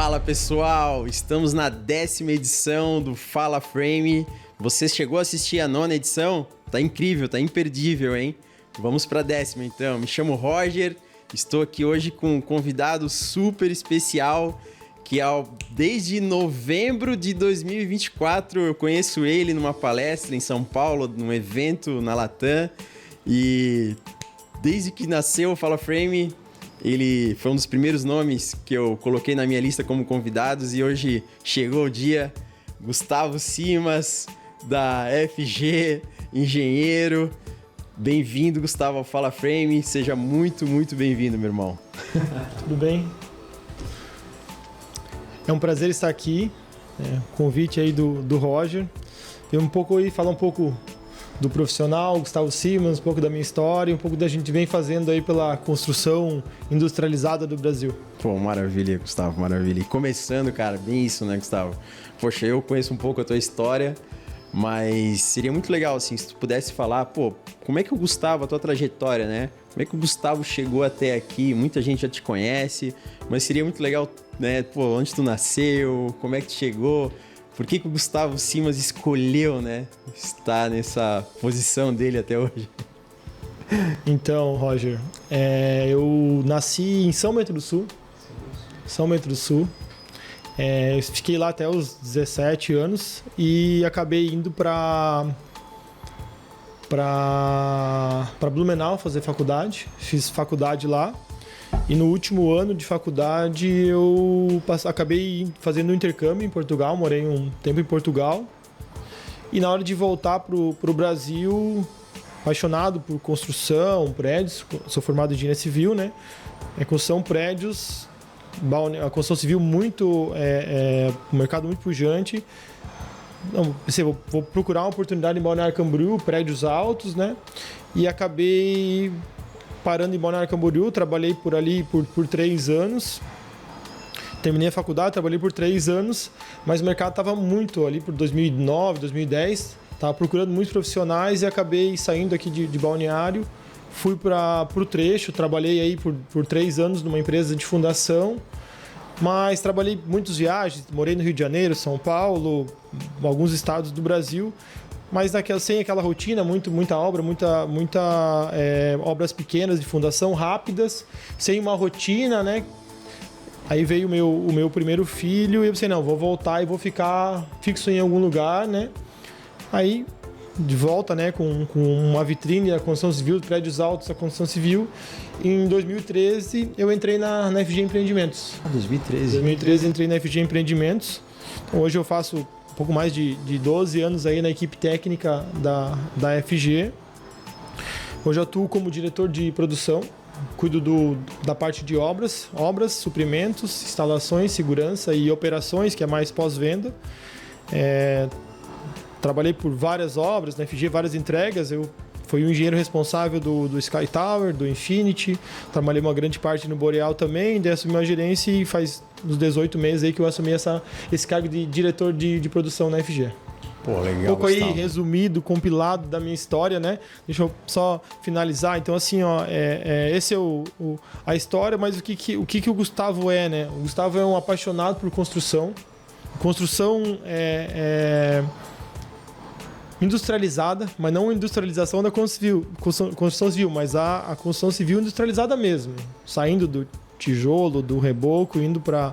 Fala pessoal, estamos na 10ª edição do Fala Frame. Você chegou a assistir a 9ª edição? Tá incrível, tá imperdível, hein? Vamos pra 10ª então. Me chamo Roger, estou aqui hoje com um convidado super especial que desde novembro de 2024 eu conheço ele numa palestra em São Paulo, num evento na Latam, e desde que nasceu o Fala Frame, ele foi um dos primeiros nomes que eu coloquei na minha lista como convidados e hoje chegou o dia. Gustavo Simas, da FG, engenheiro. Bem-vindo, Gustavo, ao Fala Frame. Seja muito, muito bem-vindo, meu irmão. Tudo bem? É um prazer estar aqui. Convite aí do Roger. Falar um pouco do profissional, Gustavo Simas, um pouco da minha história, um pouco da gente vem fazendo aí pela construção industrializada do Brasil. Pô, maravilha, Gustavo, maravilha. E começando, cara, bem isso, né, Gustavo? Poxa, eu conheço um pouco a tua história, mas seria muito legal, assim, se tu pudesse falar, pô, como é que o Gustavo, a tua trajetória, né? Como é que o Gustavo chegou até aqui? Muita gente já te conhece, mas seria muito legal, né? Pô, onde tu nasceu, como é que tu chegou? Por que o Gustavo Simas escolheu, né, estar nessa posição dele até hoje? Então, Roger, eu nasci em São Bento do Sul. Fiquei lá até os 17 anos e acabei indo para Blumenau fazer faculdade. Fiz faculdade lá. E no último ano de faculdade eu acabei fazendo um intercâmbio em Portugal, morei um tempo em Portugal. E na hora de voltar pro Brasil, apaixonado por construção, prédios, sou formado em engenharia civil, né? Construção, prédios, a construção civil muito, um mercado muito pujante. Pensei, vou procurar uma oportunidade em Balneário Camboriú, prédios altos, né? E acabei parando em Balneário Camboriú, trabalhei por ali por 3 anos. Terminei a faculdade, trabalhei por 3 anos, mas o mercado estava muito ali por 2009, 2010. Estava procurando muitos profissionais e acabei saindo aqui de Balneário. Fui para o trecho, trabalhei aí por 3 anos numa empresa de fundação, mas trabalhei muitas viagens, morei no Rio de Janeiro, São Paulo, alguns estados do Brasil. Mas sem aquela rotina, muita obra, obras pequenas de fundação, rápidas, sem uma rotina, né? Aí veio o meu primeiro filho e eu pensei, não, vou voltar e vou ficar fixo em algum lugar, né? Aí, de volta, né, com uma vitrine, a construção civil, prédios altos, a construção civil. Em 2013, eu entrei na FG Empreendimentos. 2013 entrei na FG Empreendimentos. Então, hoje eu faço pouco mais de 12 anos aí na equipe técnica da FG. Hoje eu atuo como diretor de produção, cuido da parte de obras, suprimentos, instalações, segurança e operações, que é mais pós-venda. Trabalhei por várias obras na FG, várias entregas. Eu fui o engenheiro responsável do Sky Tower, do Infinity. Trabalhei uma grande parte no Boreal também, daí assumi uma gerência e faz uns 18 meses aí que eu assumi esse cargo de diretor de produção na FG. Pô, legal, um pouco aí Gustavo. Resumido, compilado da minha história, né? Deixa eu só finalizar. Então, assim, esse é a história, mas o que o Gustavo é, né? O Gustavo é um apaixonado por construção. Construção industrializada, mas não a industrialização da construção civil, mas a construção civil industrializada mesmo, saindo do tijolo, do reboco, indo para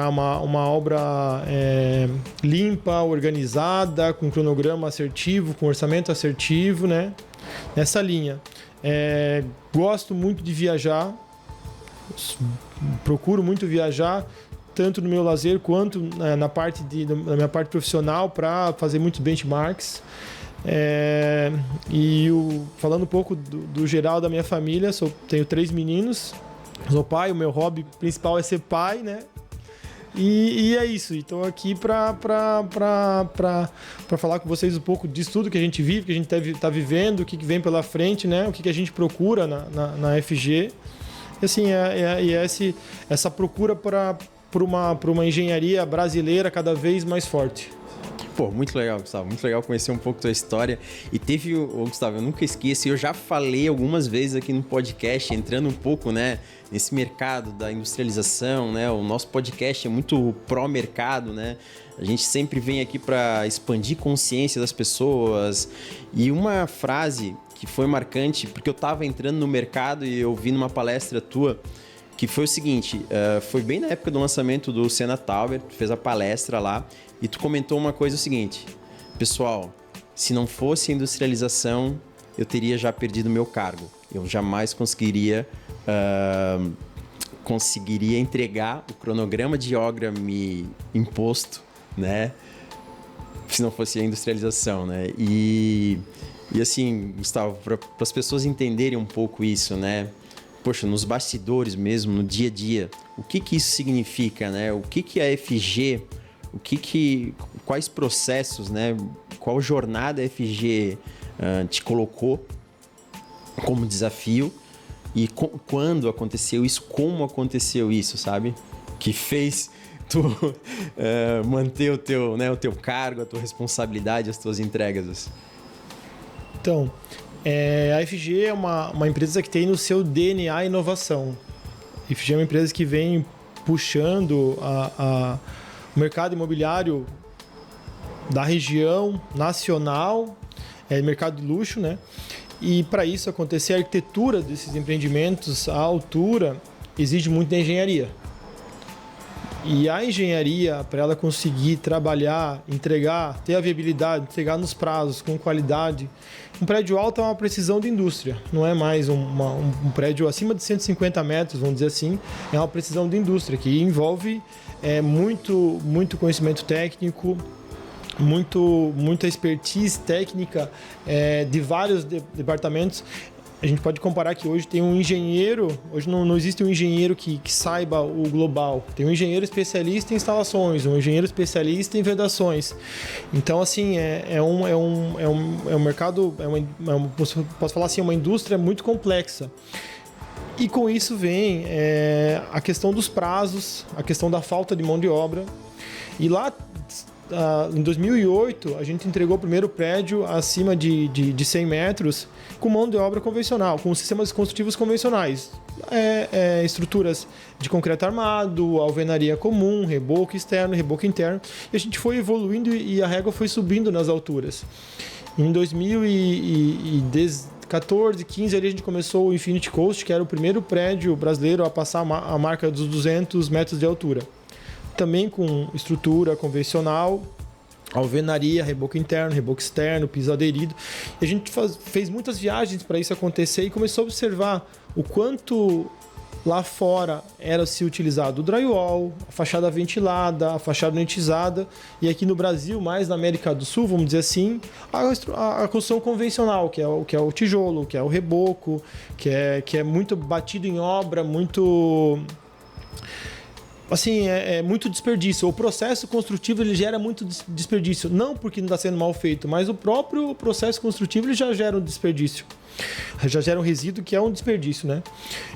uma obra limpa, organizada, com cronograma assertivo, com orçamento assertivo, né? Nessa linha. Gosto muito de viajar, procuro muito viajar, tanto no meu lazer quanto na minha parte profissional, para fazer muitos benchmarks. Falando um pouco do geral da minha família, tenho 3 meninos, sou pai, o meu hobby principal é ser pai, né? E é isso, estou aqui para falar com vocês um pouco disso tudo que a gente vive, que a gente está vivendo, o que vem pela frente, né? O que a gente procura na FG. E assim, essa procura por uma engenharia brasileira cada vez mais forte. Pô, muito legal, Gustavo. Muito legal conhecer um pouco tua história. E teve, Gustavo, eu nunca esqueço, eu já falei algumas vezes aqui no podcast, entrando um pouco, né, nesse mercado da industrialização, né? O nosso podcast é muito pró-mercado, né? A gente sempre vem aqui para expandir consciência das pessoas. E uma frase que foi marcante, porque eu estava entrando no mercado e eu vi numa palestra tua, que foi o seguinte, foi bem na época do lançamento do Sena Tower, tu fez a palestra lá, e tu comentou uma coisa, o seguinte: pessoal, se não fosse a industrialização, eu teria já perdido meu cargo. Eu jamais conseguiria entregar o cronograma de obra me imposto, né? Se não fosse a industrialização, né? E assim, Gustavo, para as pessoas entenderem um pouco isso, né? Poxa, nos bastidores mesmo, no dia a dia, o que isso significa, né? O que a FG, quais processos, né? Qual jornada a FG te colocou como desafio e quando aconteceu isso, como aconteceu isso, sabe? Que fez tu manter o teu cargo, a tua responsabilidade, as tuas entregas. Então, a FG é uma empresa que tem no seu DNA inovação. A FG é uma empresa que vem puxando o mercado imobiliário da região nacional, mercado de luxo, né? E para isso acontecer, a arquitetura desses empreendimentos, a altura, exige muito da engenharia. E a engenharia, para ela conseguir trabalhar, entregar, ter a viabilidade, entregar nos prazos, com qualidade. Um prédio alto é uma precisão de indústria, não é mais um prédio acima de 150 metros, vamos dizer assim, é uma precisão de indústria, que envolve muito conhecimento técnico, muita expertise técnica de vários departamentos. A gente pode comparar que hoje tem um engenheiro, hoje não existe um engenheiro que saiba o global. Tem um engenheiro especialista em instalações, um engenheiro especialista em vedações. Então, assim, é um mercado, posso falar assim, uma indústria muito complexa. E com isso vem a questão dos prazos, a questão da falta de mão de obra. E lá, em 2008, a gente entregou o primeiro prédio acima de 100 metros com mão de obra convencional, com sistemas construtivos convencionais. Estruturas de concreto armado, alvenaria comum, reboco externo, reboco interno. E a gente foi evoluindo e a régua foi subindo nas alturas. Em 2014, 15, ali a gente começou o Infinity Coast, que era o primeiro prédio brasileiro a passar a marca dos 200 metros de altura. Também com estrutura convencional, alvenaria, reboco interno, reboco externo, piso aderido. E a gente fez muitas viagens para isso acontecer e começou a observar o quanto lá fora era se utilizado o drywall, a fachada ventilada, a fachada noitizada, e aqui no Brasil, mais na América do Sul, vamos dizer assim, a construção convencional, que é o tijolo, que é o reboco, que é muito batido em obra, muito... Assim, é muito desperdício. O processo construtivo ele gera muito desperdício. Não porque não está sendo mal feito, mas o próprio processo construtivo ele já gera um desperdício. Já gera um resíduo que é um desperdício, né?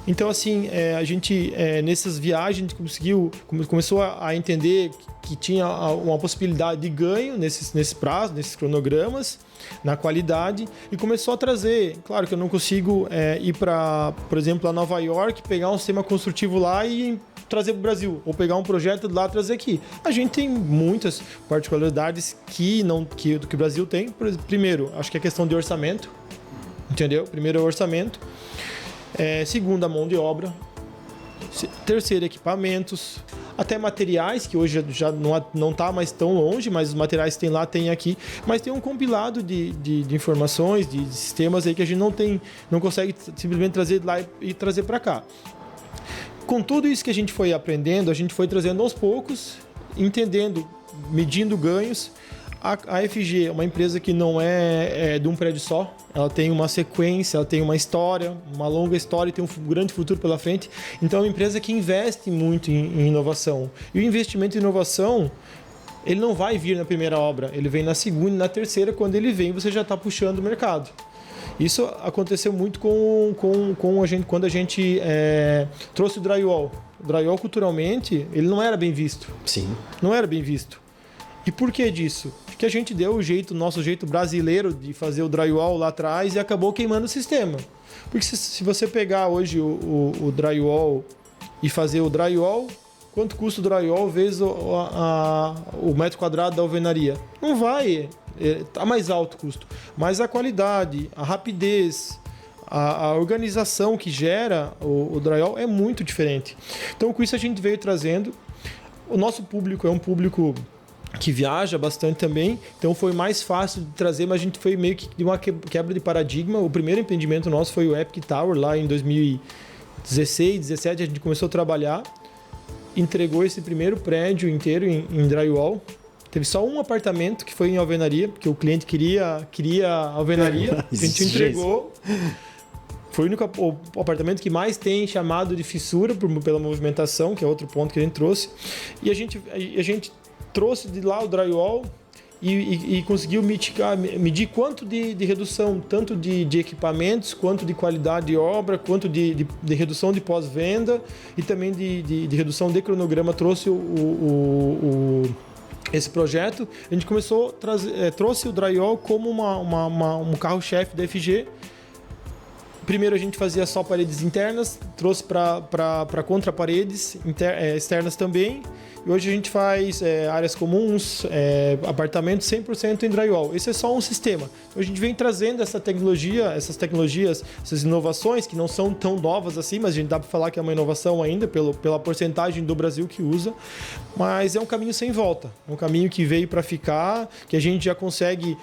Então, assim, a gente, nessas viagens, a gente começou a entender que tinha uma possibilidade de ganho nesses prazos, nesses cronogramas, na qualidade, e começou a trazer. Claro que eu não consigo ir para, por exemplo, a Nova York, pegar um sistema construtivo lá e trazer para o Brasil, ou pegar um projeto de lá e trazer aqui. A gente tem muitas particularidades que o Brasil tem. Primeiro, acho que é questão de orçamento, entendeu? Primeiro é o orçamento. Segundo, a mão de obra. Terceiro, equipamentos. Até materiais, que hoje já não está mais tão longe, mas os materiais que tem lá, tem aqui. Mas tem um compilado de informações, de sistemas aí que a gente não consegue simplesmente trazer de lá e trazer para cá. Com tudo isso que a gente foi aprendendo, a gente foi trazendo aos poucos, entendendo, medindo ganhos. A FG é uma empresa que não é de um prédio só, ela tem uma sequência, ela tem uma história, uma longa história e tem um grande futuro pela frente. Então é uma empresa que investe muito em inovação. E o investimento em inovação, ele não vai vir na primeira obra, ele vem na segunda e na terceira. Quando ele vem, você já está puxando o mercado. Isso aconteceu muito com a gente, quando a gente trouxe o drywall. O drywall, culturalmente, ele não era bem visto. Sim. Não era bem visto. E por que disso? Porque a gente deu o nosso jeito brasileiro de fazer o drywall lá atrás e acabou queimando o sistema. Porque se você pegar hoje o drywall e fazer o drywall, quanto custa o drywall vezes o metro quadrado da alvenaria? Não vai, tá mais alto o custo. Mas a qualidade, a rapidez, a organização que gera o drywall é muito diferente. Então com isso a gente veio trazendo. O nosso público é um público que viaja bastante também, então foi mais fácil de trazer, mas a gente foi meio que de uma quebra de paradigma. O primeiro empreendimento nosso foi o Epic Tower, lá em 2016, 2017, a gente começou a trabalhar, entregou esse primeiro prédio inteiro em drywall. Teve só um apartamento que foi em alvenaria, porque o cliente queria alvenaria, a gente entregou. Foi o único apartamento que mais tem chamado de fissura pela movimentação, que é outro ponto que a gente trouxe. E a gente trouxe de lá o drywall e conseguiu medir quanto de redução, tanto de equipamentos, quanto de qualidade de obra, quanto de redução de pós-venda e também de redução de cronograma. Trouxe esse projeto. A gente começou trouxe o drywall como um carro-chefe da FG. Primeiro a gente fazia só paredes internas, trouxe para contra-paredes externas também. E hoje a gente faz áreas comuns, apartamentos 100% em drywall. Esse é só um sistema. Hoje a gente vem trazendo essas tecnologias, essas inovações que não são tão novas assim, mas a gente dá para falar que é uma inovação ainda pela porcentagem do Brasil que usa. Mas é um caminho sem volta. É um caminho que veio para ficar, que a gente já consegue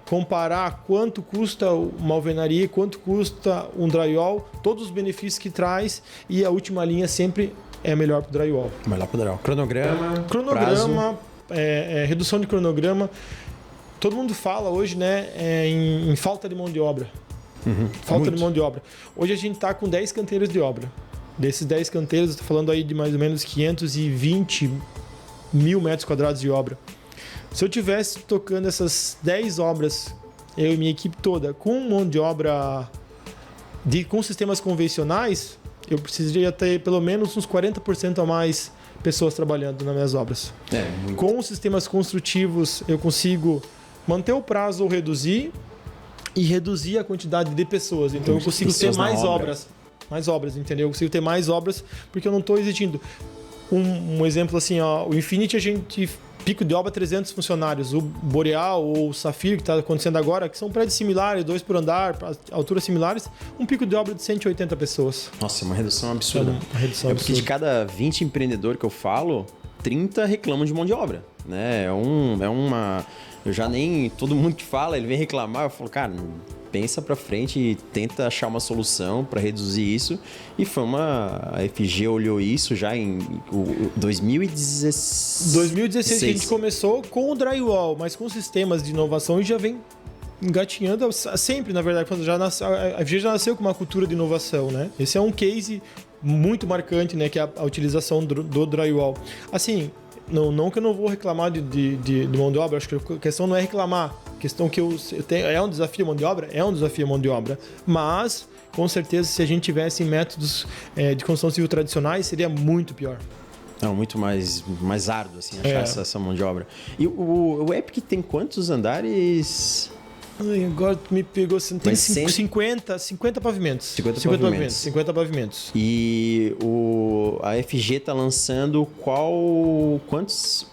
comparar quanto custa uma alvenaria, quanto custa um drywall, todos os benefícios que traz, e a última linha sempre é melhor para o drywall. Melhor para o drywall. Cronograma, redução de cronograma. Todo mundo fala hoje, né, em falta de mão de obra. Falta de mão de obra. Hoje a gente está com 10 canteiros de obra. Desses 10 canteiros, estou falando aí de mais ou menos 520 mil metros quadrados de obra. Se eu tivesse tocando essas 10 obras, eu e minha equipe toda, com mão de obra com sistemas convencionais, eu precisaria ter pelo menos uns 40% a mais pessoas trabalhando nas minhas obras. Com os sistemas construtivos, eu consigo manter o prazo ou reduzir a quantidade de pessoas. Então, eu consigo ter mais obras. Mais obras, entendeu? Eu consigo ter mais obras porque eu não estou exigindo. Um exemplo assim, o Infinity a gente... Pico de obra 300 funcionários. O Boreal ou o Safir, que está acontecendo agora, que são prédios similares, 2 por andar, alturas similares, um pico de obra de 180 pessoas. Nossa, uma redução absurda. Uma redução porque de cada 20 empreendedores que eu falo, 30 reclamam de mão de obra. Né? Eu já nem... Todo mundo que fala, ele vem reclamar, eu falo, cara... Pensa para frente e tenta achar uma solução para reduzir isso. E a FG olhou isso já em 2016. 2016 que a gente começou com o drywall, mas com sistemas de inovação e já vem engatinhando sempre, na verdade. A FG já nasceu com uma cultura de inovação, né? Esse é um case muito marcante, né? Que é a utilização do drywall. Assim, não que eu não vou reclamar de mão de obra, acho que a questão não é reclamar. A questão que eu tenho é um desafio a mão de obra? É um desafio a mão de obra. Mas, com certeza, se a gente tivesse métodos de construção civil tradicionais, seria muito pior. Não, muito mais árduo, assim, achar essa mão de obra. E o Epic tem quantos andares? Ai, agora tu me pegou. Tem 50 pavimentos. 50 pavimentos. E a FG tá lançando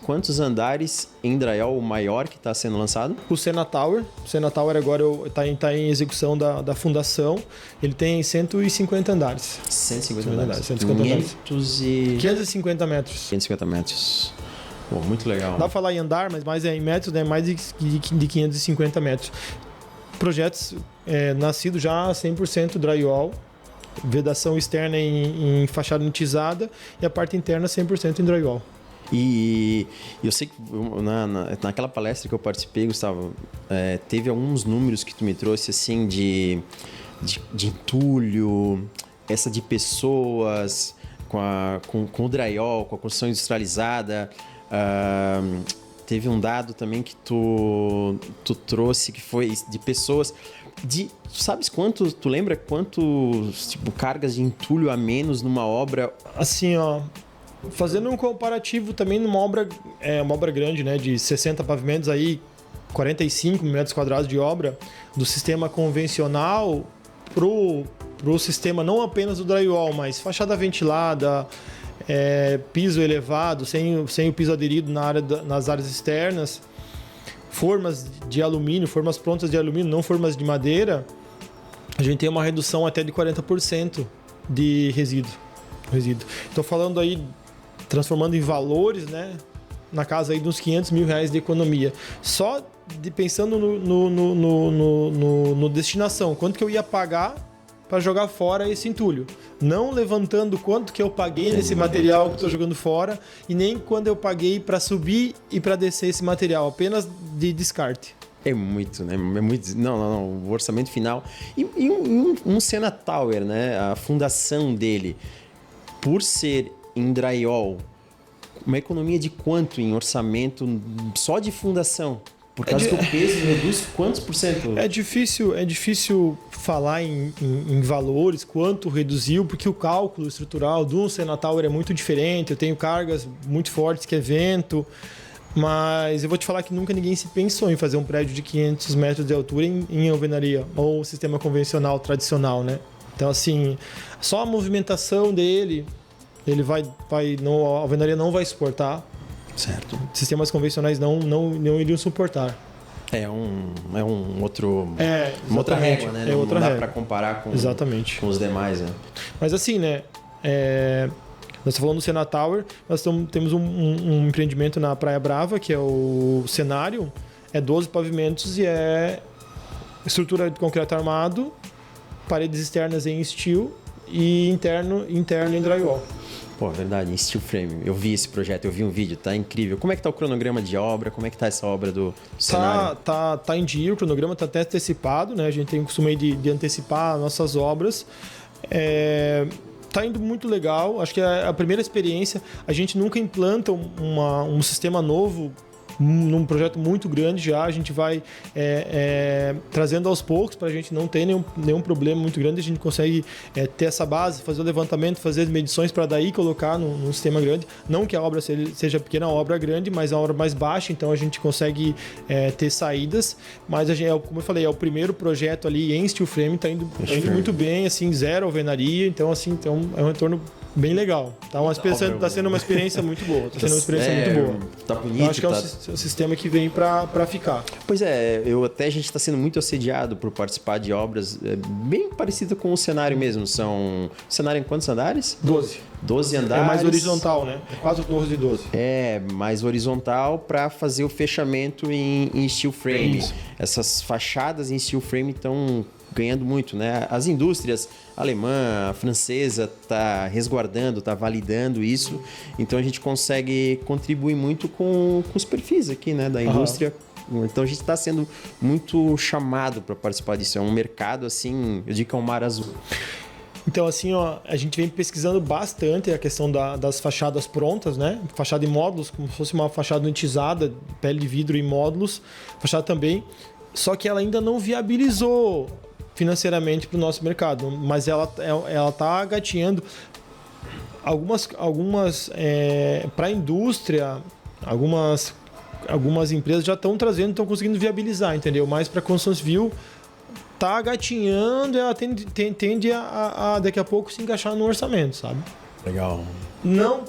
quantos andares em drywall, o maior que está sendo lançado? O Sena Tower. O Sena Tower agora está em execução da fundação. Ele tem 150 andares. 150 andares. 550 metros. 550 metros. Pô, muito legal. Dá pra falar em andar, mas mais em metros, né? Mais de 550 metros. Projetos nascidos já 100% drywall, vedação externa em fachada nitizada e a parte interna 100% em drywall. E eu sei que naquela palestra que eu participei, Gustavo, teve alguns números que tu me trouxe assim de entulho, essa de pessoas com o drywall, com a construção industrializada. Teve um dado também que tu trouxe que foi de pessoas sabes quanto, tu lembra quantos cargas de entulho a menos numa obra? Assim, Fazendo um comparativo também numa obra, uma obra grande, né, de 60 pavimentos aí, 45 metros quadrados de obra, do sistema convencional pro sistema não apenas do drywall, mas fachada ventilada, piso elevado, sem o piso aderido nas áreas externas, formas de alumínio, formas prontas de alumínio, não formas de madeira, a gente tem uma redução até de 40% de resíduo. Estou falando aí, transformando em valores, né? Na casa aí de uns R$500 mil de economia. Só pensando no destinação, quanto que eu ia pagar para jogar fora esse entulho. Não levantando quanto que eu paguei nesse material que estou jogando fora e nem quando eu paguei para subir e para descer esse material, apenas de descarte. É muito, né? É muito. Não. O orçamento final. E um Sena Tower, né? A fundação dele, por ser em drywall, uma economia de quanto em orçamento só de fundação? Por causa que o peso reduz quantos por cento? É difícil falar em valores, quanto reduziu, porque o cálculo estrutural do Sena Tower é muito diferente. Eu tenho cargas muito fortes, que é vento. Mas eu vou te falar que nunca ninguém se pensou em fazer um prédio de 500 metros de altura em alvenaria, ou sistema convencional, tradicional, né? Então, assim, só a movimentação dele, a alvenaria não vai suportar. Certo. Sistemas convencionais não iriam suportar. É um outro... uma outra régua, né? Não dá para comparar com os demais, né? Mas assim, né? Nós estamos falando do Sena Tower, nós temos um empreendimento na Praia Brava, que é o Cenário, 12 pavimentos e estrutura de concreto armado, paredes externas em steel e interno em drywall. Pô, verdade, em steel frame. Eu vi esse projeto, eu vi um vídeo, tá incrível. Como é que tá o cronograma de obra? Como é que tá essa obra do cenário? Tá em dia, o cronograma tá até antecipado, né? A gente tem o costume de antecipar nossas obras. Tá indo muito legal, acho que é a primeira experiência. A gente nunca implanta um sistema novo num projeto muito grande já. A gente vai trazendo aos poucos para a gente não ter nenhum problema muito grande. A gente consegue ter essa base, fazer o levantamento, fazer as medições para daí colocar num sistema grande. Não que a obra seja pequena, a obra grande, mas a obra mais baixa, então a gente consegue ter saídas. Mas como eu falei, é o primeiro projeto ali em steel frame, tá indo muito bem, assim, zero alvenaria, então assim, é um retorno bem legal. Tá sendo uma experiência muito boa. Tá bonito. Eu acho que é um sistema que vem para ficar. Pois é, a gente está sendo muito assediado por participar de obras bem parecidas com o cenário mesmo. O cenário em quantos andares? 12. 12 andares. É mais horizontal, né? 4 torres de 12. Mais horizontal para fazer o fechamento em steel frame. Isso. Essas fachadas em steel frame estão ganhando muito, né? As indústrias alemã, francesa tá resguardando, tá validando isso, então a gente consegue contribuir muito com os perfis aqui, né, da indústria. Então a gente está sendo muito chamado para participar disso. É um mercado assim, eu digo que é um mar azul. Então, assim, a gente vem pesquisando bastante a questão das fachadas prontas, né? Fachada em módulos, como se fosse uma fachada unitizada, pele de vidro em módulos, fachada também. Só que ela ainda não viabilizou financeiramente para o nosso mercado, mas ela está gatinhando algumas para a indústria, algumas empresas já estão conseguindo viabilizar, entendeu? Mas para a construção civil tá gatinhando, ela tende a daqui a pouco se encaixar no orçamento, sabe? Legal. Não,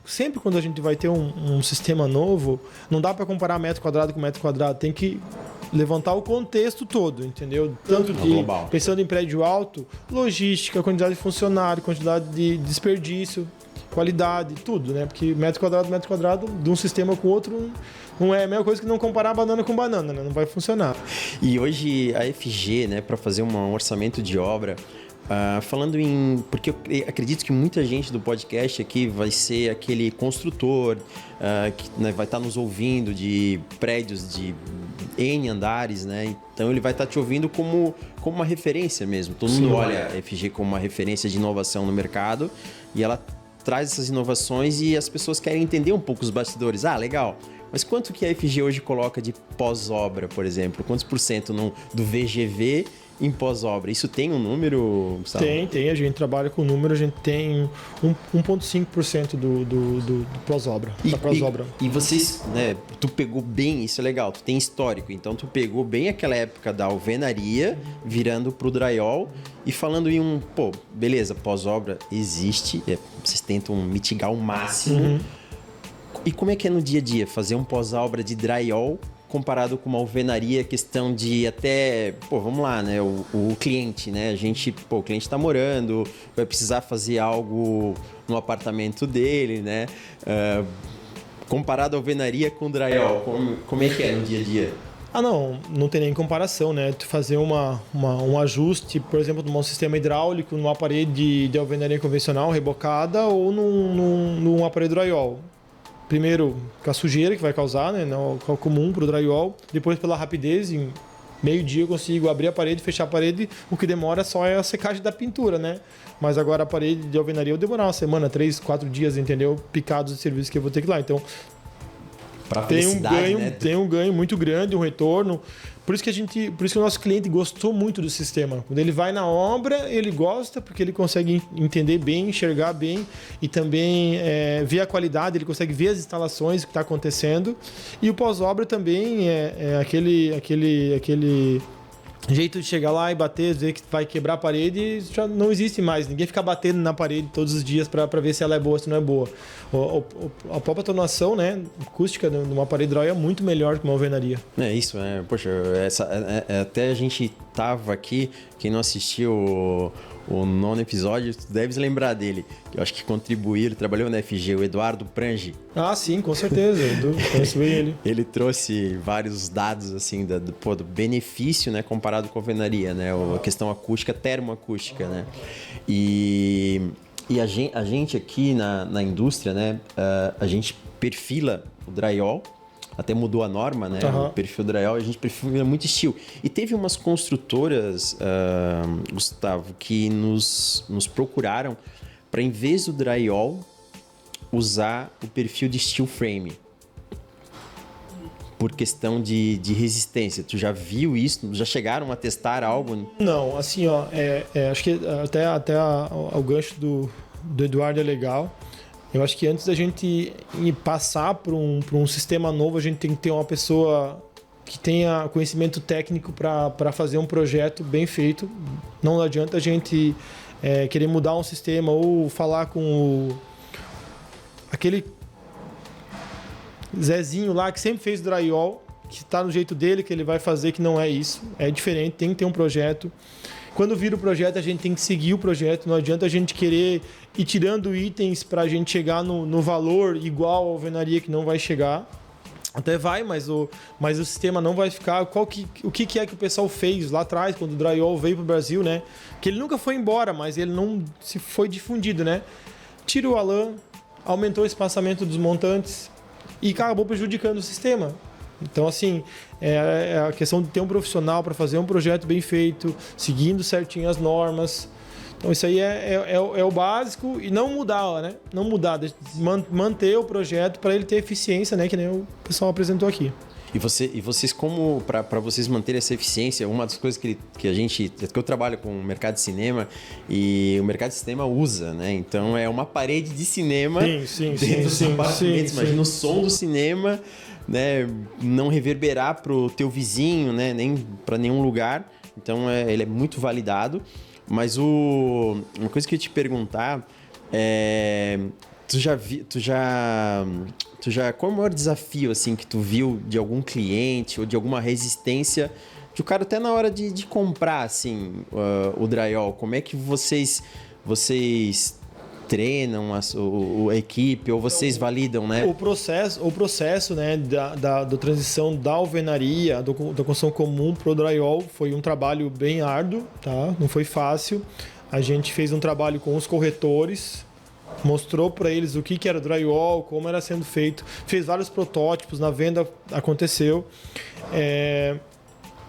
sempre quando a gente vai ter um sistema novo, não dá para comparar metro quadrado com metro quadrado, tem que levantar o contexto todo, entendeu? Tanto global. Pensando em prédio alto, logística, quantidade de funcionário, quantidade de desperdício, qualidade, tudo, né? Porque metro quadrado de um sistema com outro não é a mesma coisa que não comparar banana com banana, né? Não vai funcionar. E hoje a FG, né, para fazer um orçamento de obra, falando porque eu acredito que muita gente do podcast aqui vai ser aquele construtor que, né, vai estar nos ouvindo de prédios de N andares, né? Então ele vai estar te ouvindo como uma referência mesmo. Todo mundo olha a FG como uma referência de inovação no mercado e ela traz essas inovações e as pessoas querem entender um pouco os bastidores. Legal. Mas quanto que a FG hoje coloca de pós-obra, por exemplo? Quantos por cento do VGV em pós-obra. Isso tem um número, Gustavo? Tem. A gente trabalha com número, a gente tem 1,5% do pós-obra, da pós-obra. E vocês, né, tu pegou bem, isso é legal, tu tem histórico, então tu pegou bem aquela época da alvenaria, virando pro drywall e falando em beleza, pós-obra existe, vocês tentam mitigar ao máximo. E como é que é no dia a dia fazer um pós-obra de drywall comparado com uma alvenaria, questão de até, vamos lá, né, o cliente, né, o cliente tá morando, vai precisar fazer algo no apartamento dele, né, comparado a alvenaria com drywall, como é que é no dia a dia? Não tem nem comparação, né? Tu fazer um ajuste, por exemplo, de um sistema hidráulico numa parede de alvenaria convencional, rebocada, ou num aparelho drywall. Primeiro, com a sujeira que vai causar, né? Não é comum para o drywall. Depois, pela rapidez, em meio-dia eu consigo abrir a parede, fechar a parede. O que demora só é a secagem da pintura, né? Mas agora a parede de alvenaria eu demorar uma semana, 3, 4 dias, entendeu? Picados de serviço que eu vou ter que ir lá. Então, tem um ganho muito grande, um retorno. Por isso que o nosso cliente gostou muito do sistema. Quando ele vai na obra, ele gosta, porque ele consegue entender bem, enxergar bem e também ver a qualidade, ele consegue ver as instalações, o que está acontecendo. E o pós-obra também é aquele jeito de chegar lá e bater, dizer que vai quebrar a parede, já não existe mais. Ninguém fica batendo na parede todos os dias para ver se ela é boa ou se não é boa. A própria tonação, né, acústica de uma parede drywall é muito melhor que uma alvenaria. É isso, poxa, até a gente tava aqui, quem não assistiu o 9º episódio, tu deves lembrar dele. Eu acho que contribuiu, ele trabalhou na FG, o Eduardo Prange. Ah, sim, com certeza. Eu conheço bem ele. Ele trouxe vários dados, assim, do benefício, né, comparado com a alvenaria, né? A questão acústica, termoacústica, né? E a gente aqui na indústria, né, a gente perfila o drywall. Até mudou a norma, né? O perfil drywall, a gente perfila muito estilo. E teve umas construtoras, Gustavo, que nos procuraram para, em vez do drywall, usar o perfil de steel frame. Por questão de resistência. Tu já viu isso? Já chegaram a testar algo? Não, assim, acho que até o gancho do Eduardo é legal. Eu acho que antes da gente passar para um sistema novo, a gente tem que ter uma pessoa que tenha conhecimento técnico para fazer um projeto bem feito. Não adianta a gente querer mudar um sistema ou falar com aquele Zezinho lá que sempre fez drywall, que está no jeito dele, que ele vai fazer, que não é isso. É diferente, tem que ter um projeto. Quando vira o projeto, a gente tem que seguir o projeto. Não adianta a gente querer ir tirando itens para a gente chegar no valor igual à alvenaria, que não vai chegar. Até vai, mas o sistema não vai ficar. O que é que o pessoal fez lá atrás, quando o drywall veio para o Brasil, né? Que ele nunca foi embora, mas ele não se foi difundido, né? Tirou a lã, aumentou o espaçamento dos montantes e acabou prejudicando o sistema. Então, assim, é a questão de ter um profissional para fazer um projeto bem feito, seguindo certinho as normas. Então, isso aí é o básico e não mudar, né? Não mudar, manter o projeto para ele ter eficiência, né? Que nem o pessoal apresentou aqui. E vocês, como para vocês manterem essa eficiência, uma das coisas que eu trabalho com o mercado de cinema e o mercado de cinema usa, né? Então é uma parede de cinema dentro dos apartamentos. Imagina o som do cinema, né? Não reverberar pro teu vizinho, né? Nem para nenhum lugar. Então ele é muito validado. Mas uma coisa que eu ia te perguntar é... Qual é o maior desafio assim, que tu viu de algum cliente ou de alguma resistência de o cara até na hora de comprar assim, o drywall? Como é que vocês treinam a equipe ou vocês validam, né? O processo né, da transição da alvenaria, da construção comum para o drywall foi um trabalho bem árduo, tá? Não foi fácil. A gente fez um trabalho com os corretores, mostrou para eles o que era drywall, como era sendo feito, fez vários protótipos, na venda aconteceu.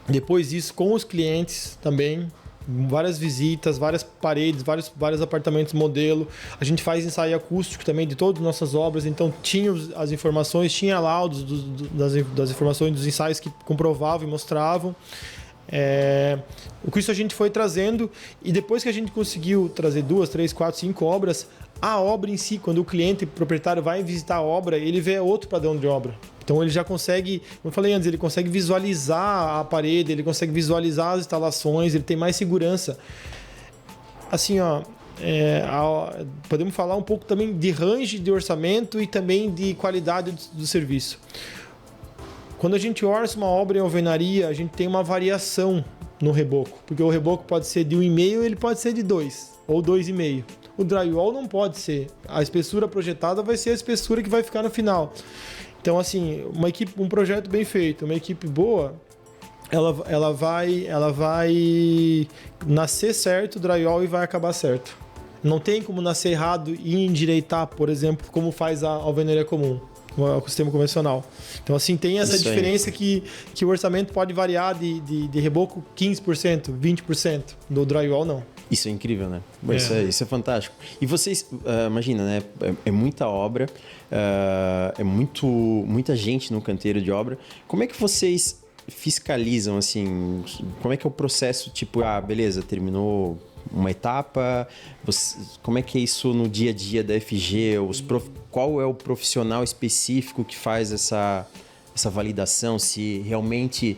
Depois disso, com os clientes também, várias visitas, várias paredes, vários apartamentos modelo. A gente faz ensaio acústico também de todas as nossas obras, então tinha as informações, tinha laudos das informações dos ensaios que comprovavam e mostravam. Com isso a gente foi trazendo, e depois que a gente conseguiu trazer 2, 3, 4, 5 obras, a obra em si, quando o cliente, o proprietário vai visitar a obra, ele vê outro padrão de obra. Então ele já consegue, como eu falei antes, ele consegue visualizar a parede, ele consegue visualizar as instalações, ele tem mais segurança. Assim, podemos falar um pouco também de range de orçamento e também de qualidade do serviço. Quando a gente orça uma obra em alvenaria, a gente tem uma variação no reboco, porque o reboco pode ser de 1,5, ele pode ser de 2 ou 2,5. O drywall não pode ser. A espessura projetada vai ser a espessura que vai ficar no final. Então, assim, um projeto bem feito, uma equipe boa, ela vai nascer certo o drywall e vai acabar certo. Não tem como nascer errado e endireitar, por exemplo, como faz a alvenaria comum, o sistema convencional. Então, assim, tem essa diferença que o orçamento pode variar de reboco 15%, 20%. Do drywall, não. Isso é incrível, né? Isso é fantástico. E vocês, imagina, né? É muita obra, muita gente no canteiro de obra. Como é que vocês fiscalizam, assim? Como é que é o processo? Tipo, beleza, terminou uma etapa. Como é que é isso no dia a dia da FG? Qual é o profissional específico que faz essa validação? Se realmente...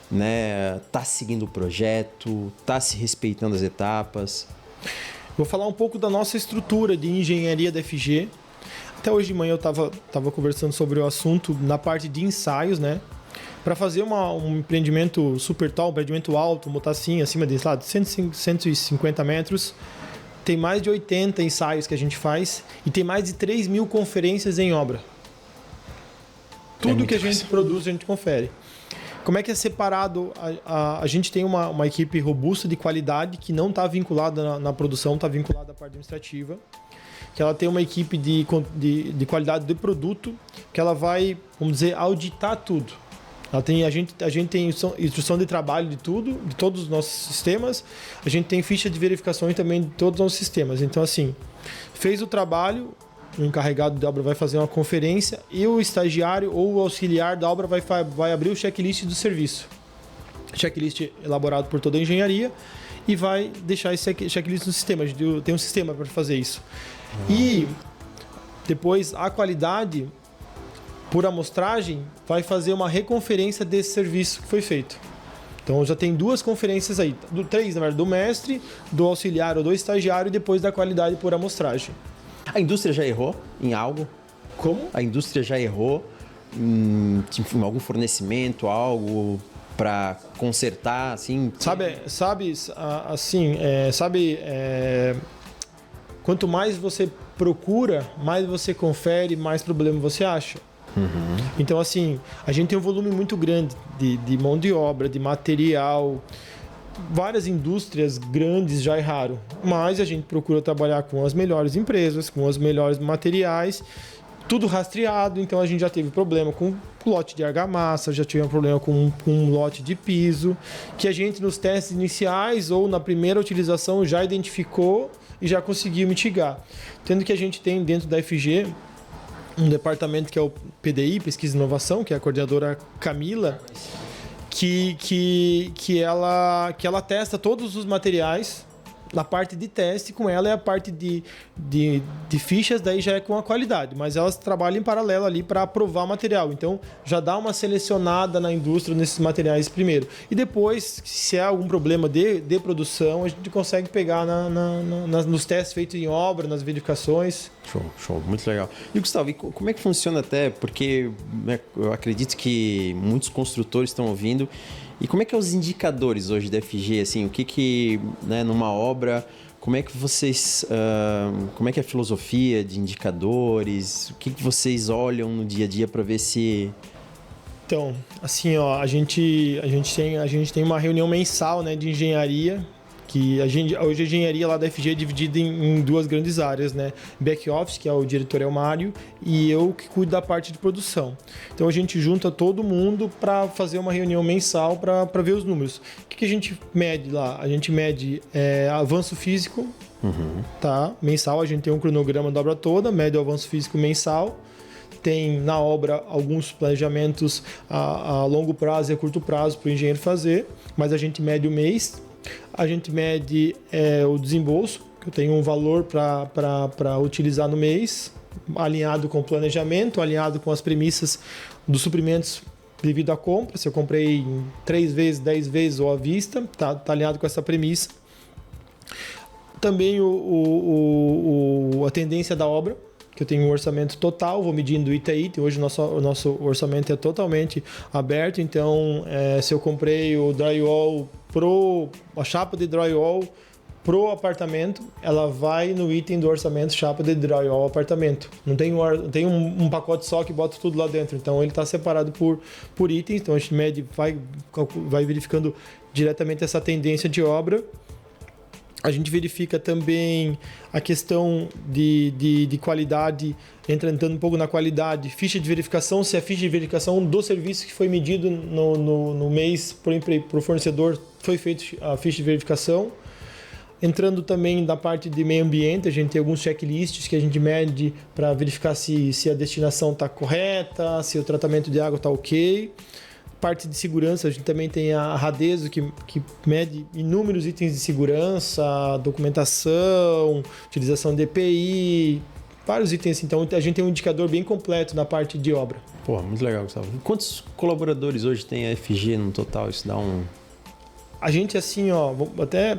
né, tá seguindo o projeto, tá se respeitando as etapas? Vou falar um pouco da nossa estrutura de engenharia da FG. Até hoje de manhã eu tava conversando sobre o assunto na parte de ensaios, né? Para fazer um empreendimento super tall, um empreendimento alto, botar assim, acima de 150 metros, tem mais de 80 ensaios que a gente faz e tem mais de 3.000 conferências em obra. Tudo que a gente produz, a gente confere. Como é que é separado? A gente tem uma equipe robusta de qualidade que não está vinculada na produção, está vinculada à parte administrativa. Que ela tem uma equipe de qualidade de produto que ela vai, vamos dizer, auditar tudo. A gente tem instrução de trabalho de tudo, de todos os nossos sistemas. A gente tem ficha de verificações também de todos os nossos sistemas. Então, assim, fez o trabalho... O encarregado da obra vai fazer uma conferência e o estagiário ou o auxiliar da obra vai abrir o checklist do serviço. Checklist elaborado por toda a engenharia e vai deixar esse checklist no sistema. A gente tem um sistema para fazer isso. E depois a qualidade, por amostragem, vai fazer uma reconferência desse serviço que foi feito. Então já tem 2 conferências aí, 3 na verdade, do mestre, do auxiliar ou do estagiário e depois da qualidade por amostragem. A indústria já errou em algo? Como? A indústria já errou em algum fornecimento, algo para consertar, assim? Quanto mais você procura, mais você confere, mais problema você acha. Uhum. Então, assim, a gente tem um volume muito grande de mão de obra, de material. Várias indústrias grandes já erraram, mas a gente procura trabalhar com as melhores empresas, com os melhores materiais, tudo rastreado. Então a gente já teve problema com lote de argamassa, já tive um problema com um lote de piso, que a gente nos testes iniciais ou na primeira utilização já identificou e já conseguiu mitigar. Tendo que a gente tem dentro da FG um departamento que é o PDI, Pesquisa e Inovação, que é a coordenadora Camila, que ela testa todos os materiais. Na parte de teste, com ela é a parte de fichas, daí já é com a qualidade, mas elas trabalham em paralelo ali para aprovar o material. Então já dá uma selecionada na indústria nesses materiais primeiro. E depois, se há algum problema de produção, a gente consegue pegar nos testes feitos em obra, nas verificações. Show, muito legal. E Gustavo, como é que funciona até? Porque eu acredito que muitos construtores estão ouvindo. E como é que é os indicadores hoje da FG, assim, o que né, numa obra, como é que vocês, como é que é a filosofia de indicadores, o que vocês olham no dia a dia para ver se... Então, assim, ó, a gente tem uma reunião mensal, né, de engenharia, que hoje a engenharia lá da FG é dividida em 2 grandes áreas, né? Back office, que é o diretor Elmário, e eu que cuido da parte de produção. Então a gente junta todo mundo para fazer uma reunião mensal para ver os números. O que a gente mede lá? A gente mede avanço físico, tá? Mensal, a gente tem um cronograma da obra toda, mede o avanço físico mensal. tem na obra alguns planejamentos a longo prazo e a curto prazo para o engenheiro fazer, mas a gente mede o mês, a gente mede o desembolso, que eu tenho um valor para utilizar no mês, alinhado com o planejamento, alinhado com as premissas dos suprimentos devido à compra. Se eu comprei 3 vezes, 10 vezes ou à vista, tá alinhado com essa premissa. Também a tendência da obra, que eu tenho um orçamento total, vou medindo item a item. Hoje o nosso orçamento é totalmente aberto, então se eu comprei o drywall a chapa de drywall pro apartamento, ela vai no item do orçamento chapa de drywall apartamento. Não tem um pacote só que bota tudo lá dentro, então ele está separado por itens, então a gente mede, vai verificando diretamente essa tendência de obra. A gente verifica também a questão de qualidade, entrando um pouco na qualidade, ficha de verificação, se a ficha de verificação do serviço que foi medido no mês para o fornecedor foi feita a ficha de verificação. Entrando também na parte de meio ambiente, a gente tem alguns checklists que a gente mede para verificar se a destinação está correta, se o tratamento de água está ok. Parte de segurança, a gente também tem a Radeso, que mede inúmeros itens de segurança, documentação, utilização de EPI, vários itens. Então a gente tem um indicador bem completo na parte de obra. Pô, muito legal, Gustavo. Quantos colaboradores hoje tem a FG no total? Isso dá um... A gente, assim, até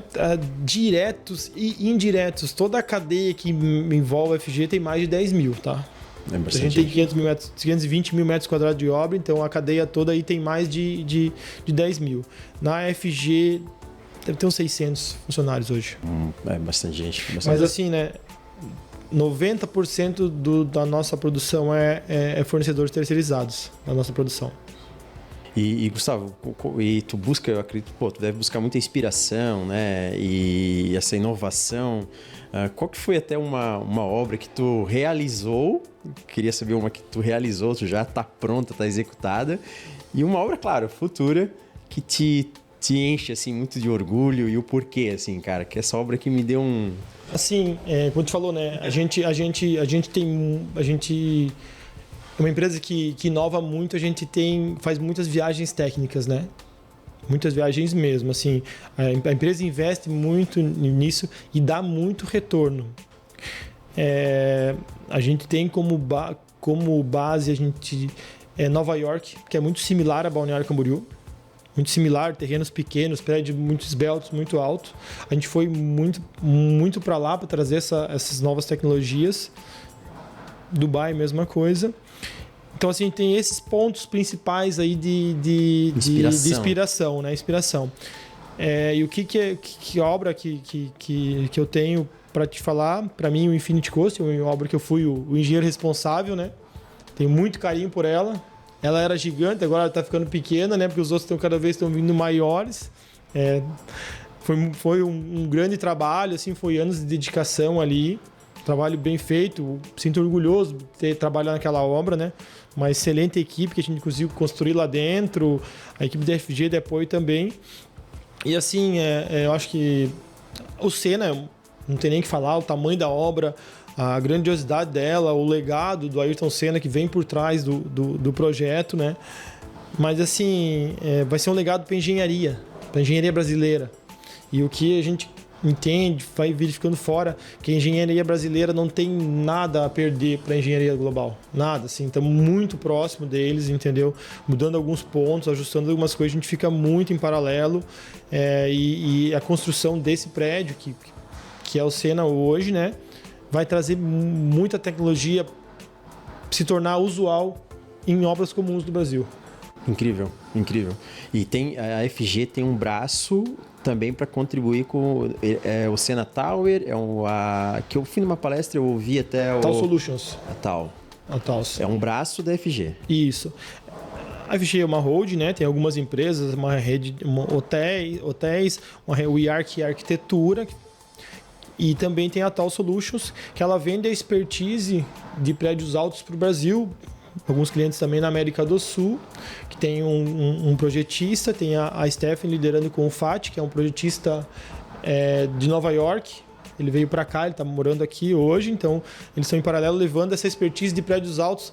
diretos e indiretos, toda a cadeia que envolve a FG tem mais de 10 mil, tá? A gente tem 520 mil metros quadrados de obra, então a cadeia toda aí tem mais de 10 mil. Na FG deve ter uns 600 funcionários hoje. É bastante gente. Mas assim, né? 90% da nossa produção é fornecedores terceirizados, da nossa produção. E Gustavo, tu busca, eu acredito, tu deve buscar muita inspiração, né? E essa inovação. Qual que foi até uma obra que tu realizou? Queria saber uma que tu realizou, tu já está pronta, está executada. E uma obra, claro, futura, que te enche assim, muito de orgulho. E o porquê, assim, cara? Que essa obra que me deu um... Assim, como tu falou, né? A gente é uma empresa que inova muito, a gente faz muitas viagens técnicas, né? Muitas viagens mesmo, assim. A empresa investe muito nisso e dá muito retorno. A gente tem como base, a gente Nova York, que é muito similar a Balneário Camboriú. Muito similar, terrenos pequenos, prédios muito esbeltos, muito altos. A gente foi muito, muito para lá para trazer essas novas tecnologias. Dubai, mesma coisa. Então, assim, tem esses pontos principais aí de inspiração, né? Inspiração. E o que obra que eu tenho para te falar? Para mim, o Infinity Coast é uma obra que eu fui o engenheiro responsável, né? Tenho muito carinho por ela. Ela era gigante, agora ela está ficando pequena, né? Porque os outros cada vez estão vindo maiores. Foi um grande trabalho, assim, foi anos de dedicação ali. Trabalho bem feito, sinto orgulhoso de ter trabalhado naquela obra, né? Uma excelente equipe que a gente conseguiu construir lá dentro, a equipe da FG de apoio também. E assim, eu acho que o Senna, não tem nem o que falar, o tamanho da obra, a grandiosidade dela, o legado do Ayrton Senna que vem por trás do projeto, né? Mas assim, vai ser um legado para a engenharia brasileira. E o que a gente entende, vai verificando fora, que a engenharia brasileira não tem nada a perder para a engenharia global. Nada, assim, estamos muito próximo deles, entendeu? Mudando alguns pontos, ajustando algumas coisas, a gente fica muito em paralelo. E a construção desse prédio, que é o Senna hoje, né, vai trazer muita tecnologia, se tornar usual em obras comuns do Brasil. Incrível, incrível. E a FG tem um braço também para contribuir com o Senna Tower, que eu fui numa palestra, eu ouvi até o... Tal Solutions. A Tal. É um braço da FG. Isso. A FG é uma holding, né? Tem algumas empresas, uma rede, hotéis, o IARC Arquitetura, e também tem a Tal Solutions, que ela vende a expertise de prédios altos para o Brasil. Alguns clientes também na América do Sul, que tem um projetista, tem a Stephanie liderando com o Fat, que é um projetista de Nova York. Ele veio para cá, ele está morando aqui hoje, então eles estão em paralelo levando essa expertise de prédios altos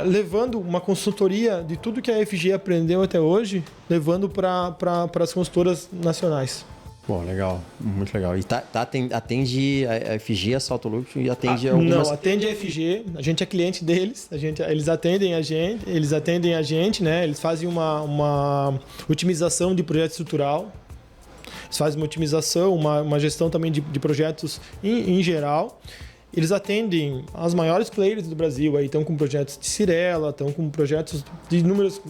levando uma consultoria de tudo que a FG aprendeu até hoje, levando para as consultoras nacionais. Bom, legal, muito legal. E atende a FG, a Salto Look e atende algumas... Não, atende a FG, a gente é cliente deles, eles atendem a gente, né? Eles fazem uma otimização de projeto estrutural, eles fazem uma otimização, uma gestão também de projetos em geral. Eles atendem as maiores players do Brasil, aí estão com projetos de Cirela, estão com projetos de inúmeros,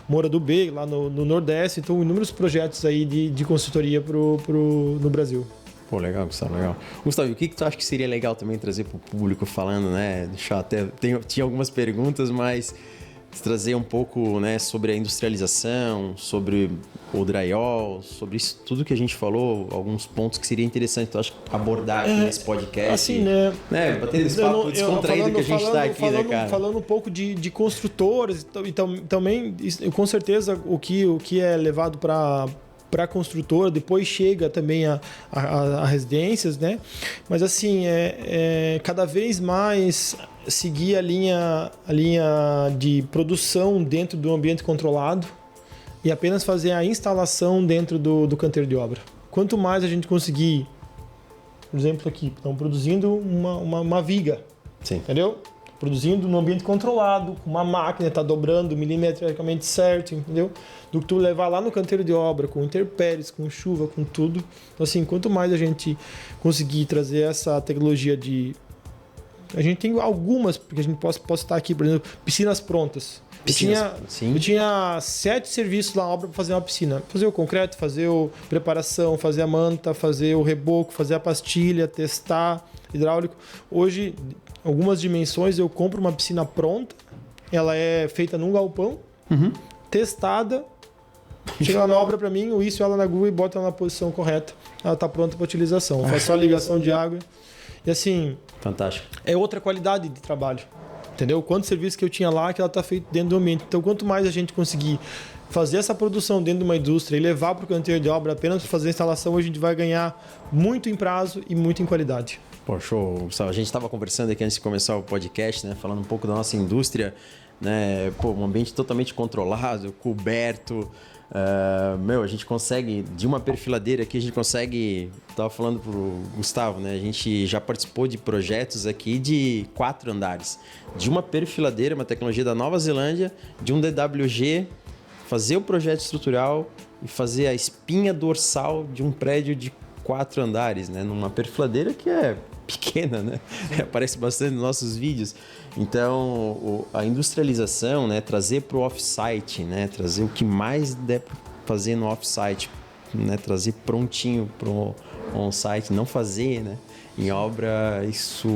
Moura do B, lá no Nordeste, então inúmeros projetos aí de consultoria no Brasil. Pô, legal, Gustavo, legal. Gustavo, o que tu acha que seria legal também trazer para o público falando, né? Tinha algumas perguntas, mas trazer um pouco, né, sobre a industrialização, sobre o drywall, sobre isso tudo que a gente falou, alguns pontos que seria interessante, eu acho, abordar aqui nesse podcast. Assim, né? Bater esse papo descontraído que a gente está aqui, né, cara? Falando um pouco de construtoras e também, com certeza, o que é levado para a construtora, depois chega também a residências, né? Mas assim, cada vez mais seguir a linha de produção dentro do ambiente controlado e apenas fazer a instalação dentro do canteiro de obra. Quanto mais a gente conseguir, por exemplo aqui, estão produzindo uma viga, sim, entendeu? Produzindo no ambiente controlado, com uma máquina, está dobrando milimetricamente certo, entendeu? Do que tu levar lá no canteiro de obra, com intempéries, com chuva, com tudo. Então, assim, quanto mais a gente conseguir trazer essa tecnologia A gente tem algumas, porque a gente posso estar aqui, por exemplo, piscinas prontas. Eu tinha 7 serviços na obra para fazer uma piscina. Fazer o concreto, fazer a preparação, fazer a manta, fazer o reboco, fazer a pastilha, testar, hidráulico. Hoje, algumas dimensões, eu compro uma piscina pronta, ela é feita num galpão, testada, chega lá na obra para mim, eu isso ela na grua e bota ela na posição correta. Ela está pronta para utilização. Eu faço só a ligação de água. E assim... Fantástico. É outra qualidade de trabalho. Entendeu? Quanto serviço que eu tinha lá, que ela está feito dentro do ambiente. Então, quanto mais a gente conseguir fazer essa produção dentro de uma indústria e levar para o canteiro de obra apenas para fazer a instalação, a gente vai ganhar muito em prazo e muito em qualidade. Pô, show, Gustavo. A gente estava conversando aqui antes de começar o podcast, né? Falando um pouco da nossa indústria, né? Pô, um ambiente totalmente controlado, coberto. A gente consegue, de uma perfiladeira aqui, a gente consegue... Estava falando pro Gustavo, né? A gente já participou de projetos aqui de 4 andares. De uma perfiladeira, uma tecnologia da Nova Zelândia, de um DWG, fazer o projeto estrutural e fazer a espinha dorsal de um prédio de 4 andares, né? Numa perfiladeira que é pequena, né? Aparece bastante nos nossos vídeos. Então, a industrialização, né? Trazer para o off-site, né? Trazer o que mais der para fazer no off-site, né? Trazer prontinho para o on-site, não fazer, né? Em obra, isso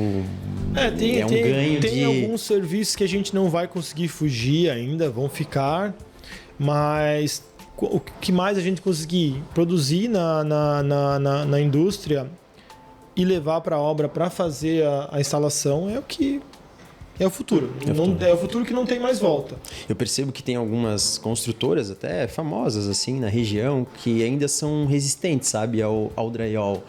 é um ganho Tem alguns serviços que a gente não vai conseguir fugir ainda, vão ficar, mas o que mais a gente conseguir produzir na indústria e levar para a obra para fazer a instalação é o que... É o futuro. É o futuro que não tem mais volta. Eu percebo que tem algumas construtoras, até famosas assim, na região, que ainda são resistentes, sabe, ao drywall.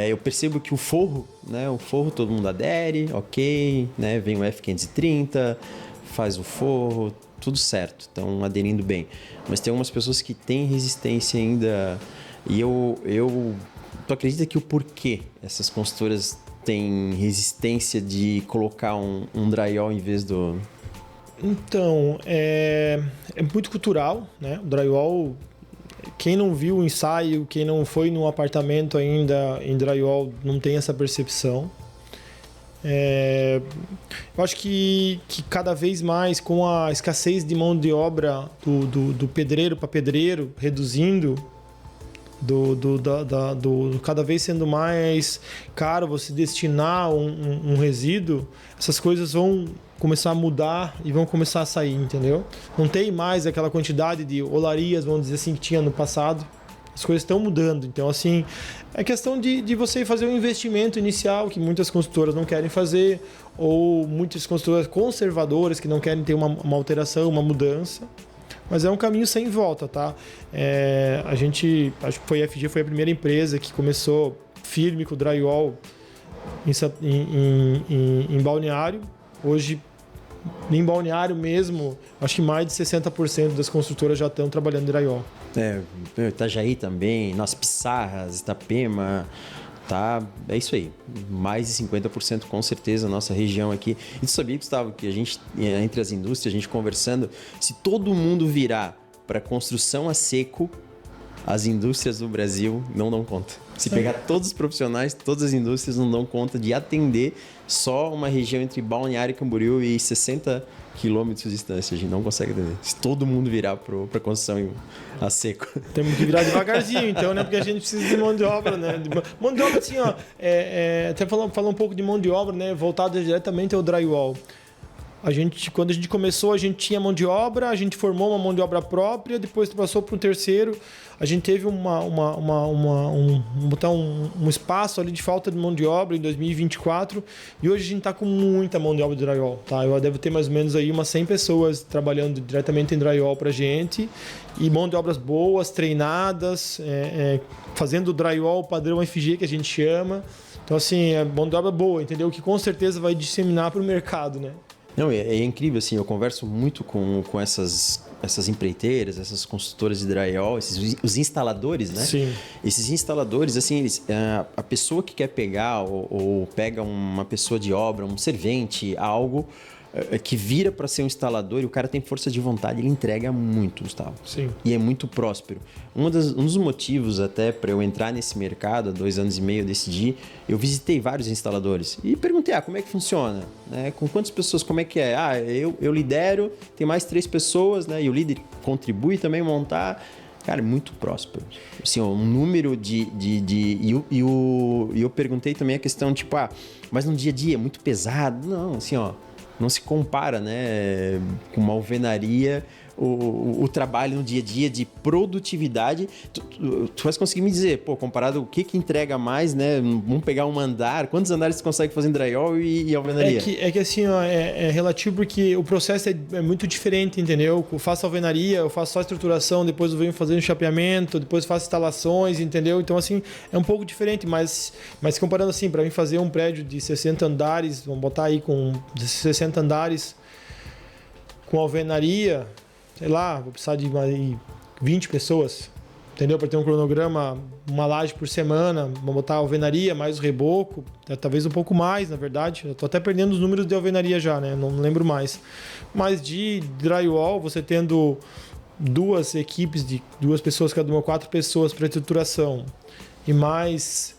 Eu percebo que o forro, né? O forro todo mundo adere, ok, né? Vem o F530, faz o forro, tudo certo, estão aderindo bem. Mas tem algumas pessoas que têm resistência ainda. E tu acredita que o porquê essas construtoras tem resistência de colocar um drywall em vez do... Então, é muito cultural, né? O drywall, quem não viu o ensaio, quem não foi num apartamento ainda em drywall, não tem essa percepção. Eu acho que cada vez mais, com a escassez de mão de obra do pedreiro para pedreiro, reduzindo... cada vez sendo mais caro você destinar um resíduo, essas coisas vão começar a mudar e vão começar a sair, entendeu? Não tem mais aquela quantidade de olarias, vamos dizer assim, que tinha no passado. As coisas estão mudando. Então, assim, é questão de você fazer um investimento inicial que muitas construtoras não querem fazer, ou muitas construtoras conservadoras que não querem ter uma alteração, uma mudança. Mas é um caminho sem volta, tá? A gente, acho que a FG foi a primeira empresa que começou firme com o drywall em Balneário. Hoje Em Balneário mesmo, acho que mais de 60% das construtoras já estão trabalhando em drywall. Itajaí também, nossa, Pissarras, Itapema, tá? É isso aí. Mais de 50% com certeza a nossa região aqui. E tu sabia, Gustavo, que a gente, entre as indústrias, a gente conversando, se todo mundo virar para construção a seco, as indústrias do Brasil não dão conta. Se pegar todos os profissionais, todas as indústrias não dão conta de atender só uma região entre Balneário e Camboriú e 60 quilômetros de distância. A gente não consegue atender. Se todo mundo virar para construção a seco. Temos que virar devagarzinho, então, né? Porque a gente precisa de mão de obra, né? Mão de obra, assim, ó... até falar um pouco de mão de obra, né? Voltada diretamente ao drywall. Quando a gente começou, a gente tinha mão de obra, a gente formou uma mão de obra própria, depois passou para um terceiro. A gente teve um espaço ali de falta de mão de obra em 2024 e hoje a gente está com muita mão de obra de drywall. Tá? Eu devo ter mais ou menos aí umas 100 pessoas trabalhando diretamente em drywall para a gente e mão de obras boas, treinadas, fazendo drywall padrão FG que a gente chama. Então, assim, é mão de obra boa, entendeu? Que com certeza vai disseminar para o mercado, né? Não, é incrível, assim, eu converso muito com essas empreiteiras, essas construtoras de drywall, os instaladores, né? Sim. Esses instaladores, assim, a pessoa que quer pegar ou pega uma pessoa de obra, um servente, algo que vira para ser um instalador e o cara tem força de vontade, ele entrega muito, Gustavo. Sim. E é muito próspero. Um dos motivos até para eu entrar nesse mercado, há 2 anos e meio eu decidi, eu visitei vários instaladores e perguntei, como é que funciona? Né? Com quantas pessoas, como é que é? Eu lidero, tem mais 3 pessoas, né? E o líder contribui também a montar. Cara, é muito próspero. Assim, um número e eu perguntei também a questão, tipo, mas no dia a dia é muito pesado? Não, assim, não se compara, né, com uma alvenaria, o trabalho no dia a dia de produtividade. Tu vais conseguir me dizer, comparado o que entrega mais, né? Vamos pegar um andar, quantos andares tu consegue fazer em drywall e alvenaria? É que assim, é relativo porque o processo é muito diferente, entendeu? Eu faço alvenaria, eu faço só estruturação, depois eu venho fazendo chapeamento, depois faço instalações, entendeu? Então, assim, é um pouco diferente, mas comparando assim, para mim fazer um prédio de 60 andares, vamos botar aí com 60 andares com alvenaria, sei lá, vou precisar de 20 pessoas, entendeu? Para ter um cronograma, uma laje por semana, vamos botar a alvenaria, mais o reboco, talvez um pouco mais, na verdade. Eu tô até perdendo os números de alvenaria já, né? Não lembro mais. Mas de drywall, você tendo 2 equipes de 2 pessoas, cada uma 4 pessoas para estruturação e mais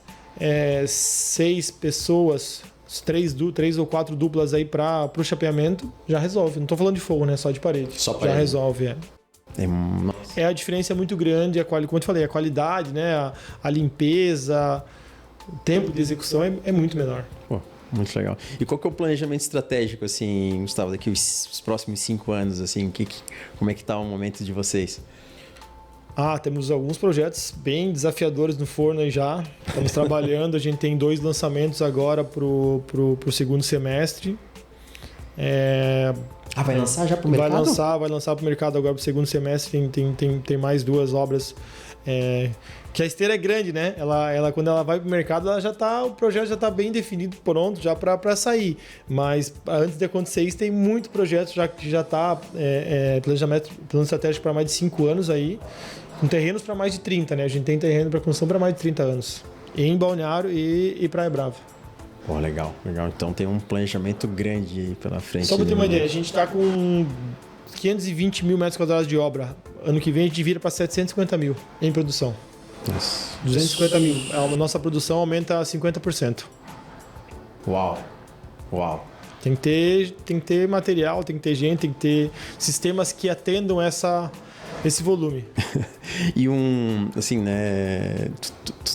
6 pessoas, 3 ou 4 duplas aí para o chapeamento, já resolve. Não estou falando de forro, né? Só de parede. Só parede. Já resolve, a diferença é muito grande, como eu te falei, a qualidade, né? A limpeza, o tempo de execução é muito menor. Pô, muito legal. E qual que é o planejamento estratégico, assim, Gustavo, daqui os próximos 5 anos, assim, como é que tá o momento de vocês? Temos alguns projetos bem desafiadores no forno aí já. Estamos trabalhando, a gente tem 2 lançamentos agora pro segundo semestre. Vai lançar já pro mercado? Vai lançar pro mercado agora pro segundo semestre. Tem mais 2 obras. Que a esteira é grande, né? Ela quando ela vai pro mercado, o projeto já está bem definido, pronto, já para sair. Mas antes de acontecer isso, tem muito projeto que já está plano estratégico para mais de 5 anos aí, com terrenos para mais de 30, né? A gente tem terreno para construção para mais de 30 anos. Em Balneário e Praia Brava. Pô, legal. Então tem um planejamento grande aí pela frente. Só para ter uma ideia, a gente está com 520 mil metros quadrados de obra. Ano que vem a gente vira para 750 mil em produção. Nossa. 250 mil. A nossa produção aumenta 50%. Uau. Tem que ter material, tem que ter gente, tem que ter sistemas que atendam esse volume. E assim, né,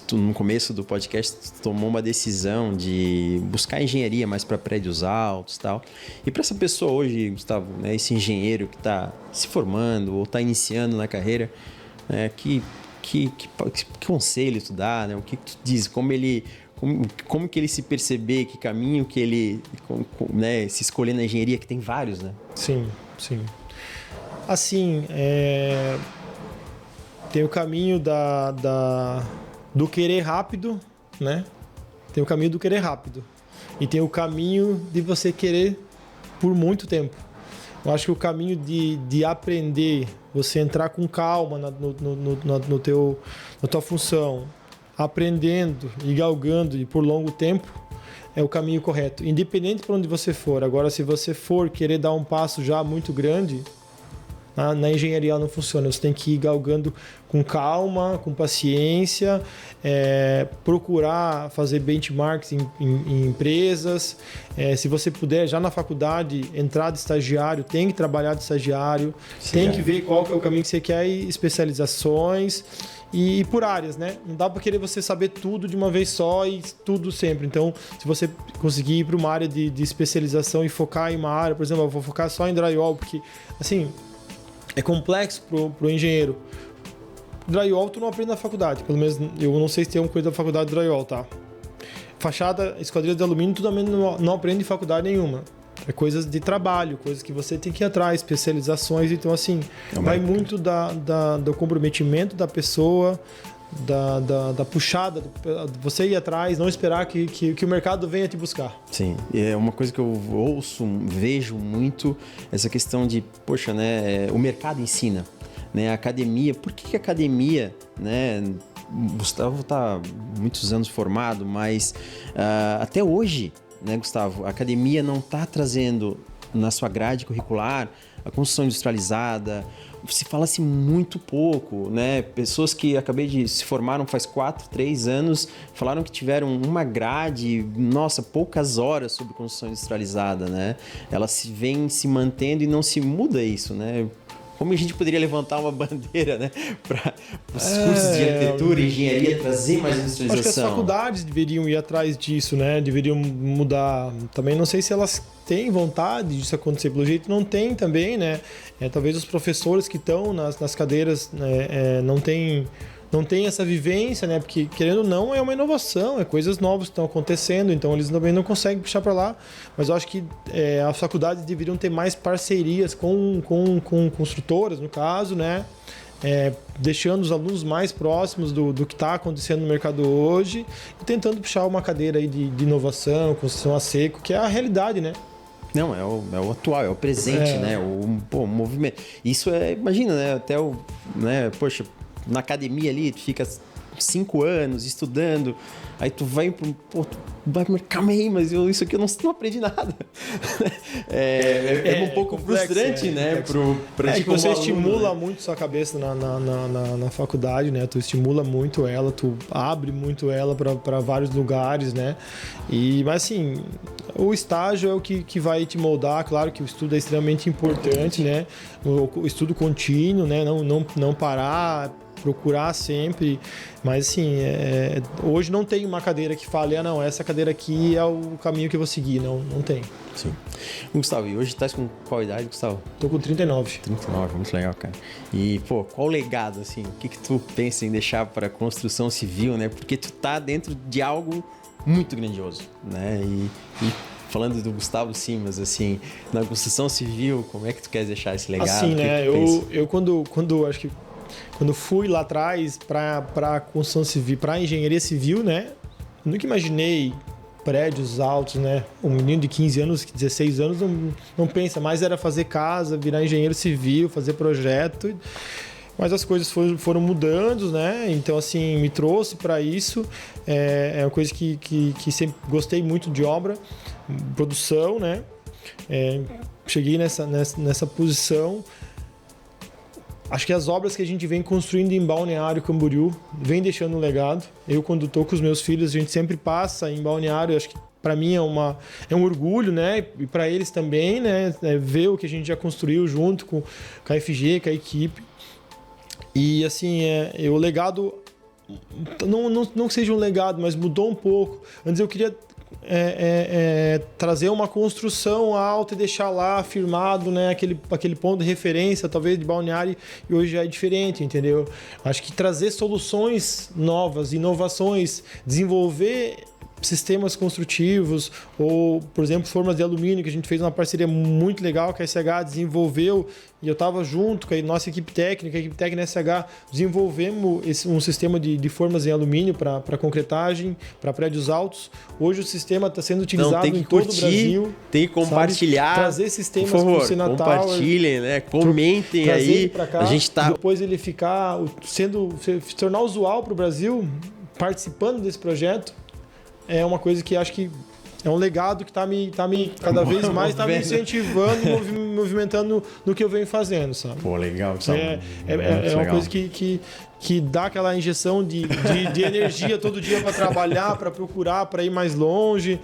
tu no começo do podcast tu tomou uma decisão de buscar engenharia mais para prédios altos e tal. E para essa pessoa hoje, Gustavo, né, esse engenheiro que está se formando ou está iniciando na carreira, né, que conselho tu dá, né? O que tu diz? Como que ele se perceber, que caminho que ele, né, se escolher na engenharia, que tem vários, né? Sim. Assim, tem o caminho do querer rápido, né? Tem o caminho do querer rápido. E tem o caminho de você querer por muito tempo. Eu acho que o caminho de aprender, você entrar com calma na tua função, aprendendo e galgando e por longo tempo, é o caminho correto, independente para onde você for. Agora, se você for querer dar um passo já muito grande, na engenharia não funciona. Você tem que ir galgando com calma, com paciência, procurar fazer benchmarks em empresas. Se você puder, já na faculdade, entrar de estagiário, tem que trabalhar de estagiário, tem que ver qual que é o caminho que você quer, e especializações e por áreas, né? Não dá para querer você saber tudo de uma vez só e tudo sempre. Então, se você conseguir ir para uma área de especialização e focar em uma área, por exemplo, eu vou focar só em drywall, porque, assim, é complexo pro engenheiro. Drywall tu não aprende na faculdade, pelo menos eu não sei se tem uma coisa da faculdade de drywall, tá? Fachada, esquadrilha de alumínio, tu também não aprende em faculdade nenhuma. É coisas de trabalho, coisas que você tem que ir atrás, especializações. Então, assim, vai muito do comprometimento da pessoa, da puxada, você ir atrás, não esperar que o mercado venha te buscar. Sim, é uma coisa que eu ouço, vejo muito, essa questão de, poxa, né, o mercado ensina, né, a academia, por que a academia, né, Gustavo está muitos anos formado, mas até hoje, né, Gustavo, a academia não está trazendo na sua grade curricular a construção industrializada. Se fala-se muito pouco, né? Pessoas que se formaram faz 4, 3 anos, falaram que tiveram uma grade, poucas horas sobre construção industrializada, né? Ela vem se mantendo e não se muda isso, né? Como a gente poderia levantar uma bandeira, né, para os cursos de arquitetura e engenharia trazer mais industrialização? Acho que as faculdades deveriam ir atrás disso, né? Deveriam mudar. Também não sei se elas têm vontade disso acontecer. Pelo jeito não tem também, né? Talvez os professores que estão nas cadeiras não tem essa vivência, né? Porque, querendo ou não, é uma inovação, é coisas novas que estão acontecendo, então eles também não conseguem puxar para lá. Mas eu acho que as faculdades deveriam ter mais parcerias com construtoras, no caso, né? Deixando os alunos mais próximos do que está acontecendo no mercado hoje e tentando puxar uma cadeira aí de inovação, construção a seco, que é a realidade, né? Não, é o atual, é o presente, né? O movimento. Isso imagina, né? Até poxa, na academia ali, tu fica 5 anos estudando, aí tu vai calma aí, mas isso aqui eu não aprendi nada. É um pouco complexo, frustrante, né? Pra que você estimula, né, muito sua cabeça na faculdade, né? Tu estimula muito ela, tu abre muito ela para vários lugares, né? Mas assim, o estágio é o que vai te moldar. Claro que o estudo é extremamente importante, né? O estudo contínuo, né? Não parar, procurar sempre, mas assim, hoje não tem uma cadeira que fale, não, essa cadeira aqui é o caminho que eu vou seguir, não tem. Sim. Gustavo, e hoje tu tá com qual idade, Gustavo? Tô com 39. 39, muito legal, cara. E, qual o legado, assim, o que tu pensa em deixar para a construção civil, né? Porque tu tá dentro de algo muito grandioso, né? E falando do Gustavo Simas, assim, na construção civil, como é que tu quer deixar esse legado? Assim, né, eu quando acho que quando fui lá atrás para construção civil, para engenharia civil, né? Nunca imaginei prédios altos, né? Um menino de 15 anos, 16 anos não pensa mais, era fazer casa, virar engenheiro civil, fazer projeto. Mas as coisas foram mudando, né? Então, assim, me trouxe para isso. É uma coisa que sempre gostei muito de obra, produção, né? Cheguei nessa posição. Acho que as obras que a gente vem construindo em Balneário Camboriú vem deixando um legado. Eu, quando estou com os meus filhos, a gente sempre passa em Balneário. Acho que para mim é um orgulho, né? E para eles também, né? Ver o que a gente já construiu junto com a FG, com a equipe. E assim, o legado, não que seja um legado, mas mudou um pouco. Antes eu queria trazer uma construção alta e deixar lá firmado, né, aquele ponto de referência, talvez de Balneário, e hoje já é diferente, entendeu? Acho que trazer soluções novas, inovações, desenvolver sistemas construtivos ou, por exemplo, formas de alumínio, que a gente fez uma parceria muito legal que a SH desenvolveu e eu estava junto com a nossa equipe técnica, a equipe técnica da SH, desenvolvemos um sistema de formas em alumínio para concretagem, para prédios altos. Hoje o sistema está sendo utilizado em todo o Brasil. Tem que compartilhar. Trazer sistemas por favor, pro Senatal. Compartilhem, né? Comentem aí. Cá, a gente tá... Depois ele ficar se tornar usual para o Brasil, participando desse projeto, é uma coisa que acho que é um legado que está me cada vez mais me incentivando e me movimentando no que eu venho fazendo, sabe? Pô, legal. É uma coisa que dá aquela injeção de energia todo dia para trabalhar, para procurar, para ir mais longe.